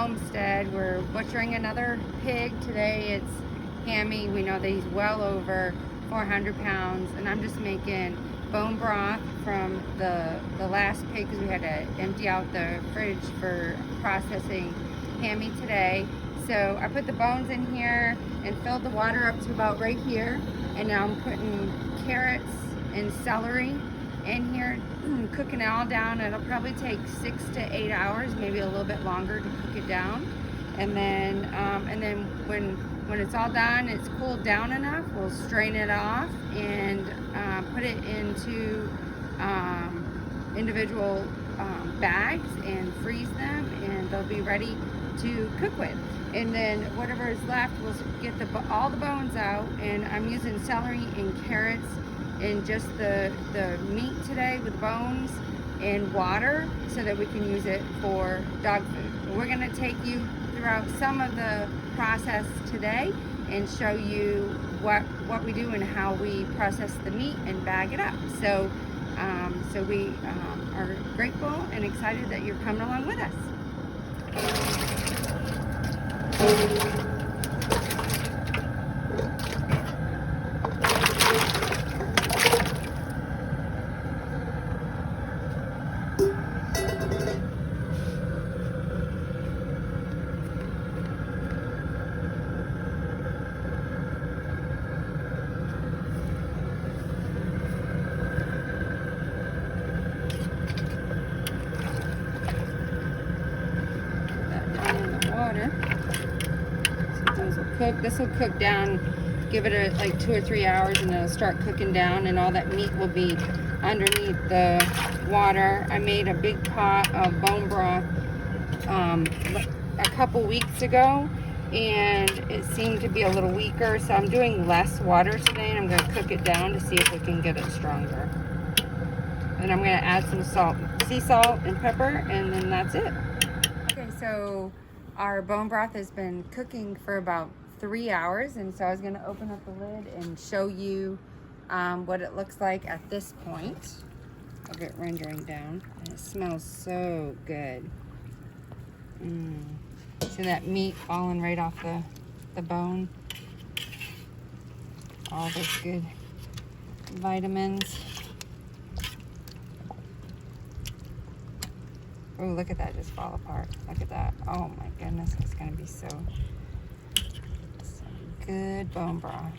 Homestead. We're butchering another pig today. It's Hammy. We know that he's well over 400 pounds, and I'm just making bone broth from the last pig because we had to empty out the fridge for processing Hammy today. So I put the bones in here and filled the water up to about right here, and now I'm putting carrots and celery in here, cooking it all down. It'll probably take 6 to 8 hours, maybe a little bit longer to cook it down. And then when it's all done, it's cooled down enough, we'll strain it off and put it into individual bags and freeze them, and they'll be ready to cook with. And then whatever is left, we'll get all the bones out, and I'm using celery and carrots and just the meat today with bones and water so that we can use it for dog food. We're going to take you throughout some of the process today and show you what we do and how we process the meat and bag it up. So we are grateful and excited that you're coming along with us. This will cook down, give it like 2 or 3 hours, and it'll start cooking down, and all that meat will be underneath the water. I made a big pot of bone broth a couple weeks ago, and it seemed to be a little weaker, so I'm doing less water today, and I'm going to cook it down to see if we can get it stronger. And I'm going to add some salt, sea salt and pepper, and then that's it. Okay, so our bone broth has been cooking for about 3 hours, and so I was going to open up the lid and show you what it looks like at this point of it rendering down. And it smells so good. See that meat falling right off the bone? All those good vitamins. Oh, look at that just fall apart. Look at that. Oh my goodness, it's going to be so good bone broth.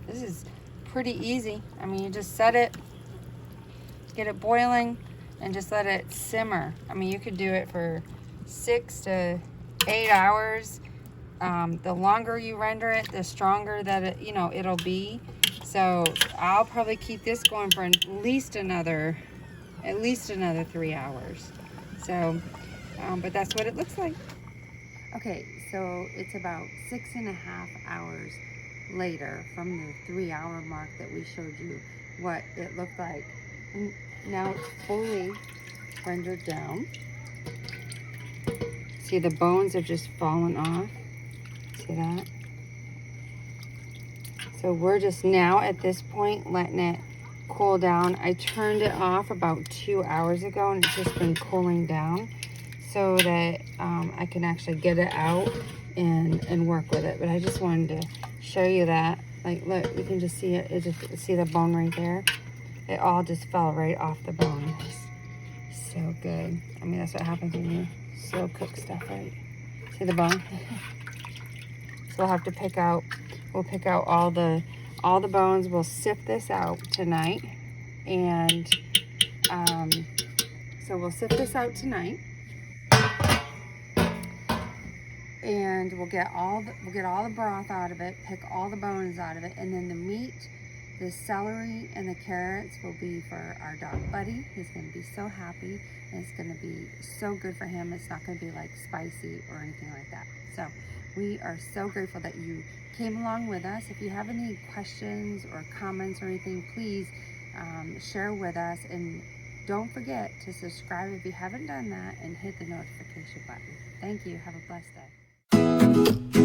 This is pretty easy. I mean, you just set it, get it boiling, and just let it simmer. I mean, you could do it for 6 to 8 hours. The longer you render it, the stronger that it'll be. So I'll probably keep this going for at least another 3 hours. So, but that's what it looks like. Okay, so it's about 6.5 hours later from the 3 hour mark that we showed you what it looked like. And now it's fully rendered down. See, the bones have just fallen off. See that? So we're just now at this point letting it cool down. I turned it off about 2 hours ago, and it's just been cooling down so that I can actually get it out and work with it. But I just wanted to show you that. Like, look, you can just see it. See the bone right there? It all just fell right off the bone. It's so good. I mean, that's what happens when you slow cook stuff, right? See the bone? So we'll have to pick out all the bones. We'll sift this out tonight, and so we'll sift this out tonight, and we'll get all the broth out of it, pick all the bones out of it, and then the meat, the celery and the carrots will be for our dog Buddy. He's going to be so happy, and it's going to be so good for him. It's not going to be like spicy or anything like that. So we are so grateful that you came along with us. If you have any questions or comments or anything, please share with us, and don't forget to subscribe if you haven't done that, and hit the notification button. Thank you. Have a blessed day.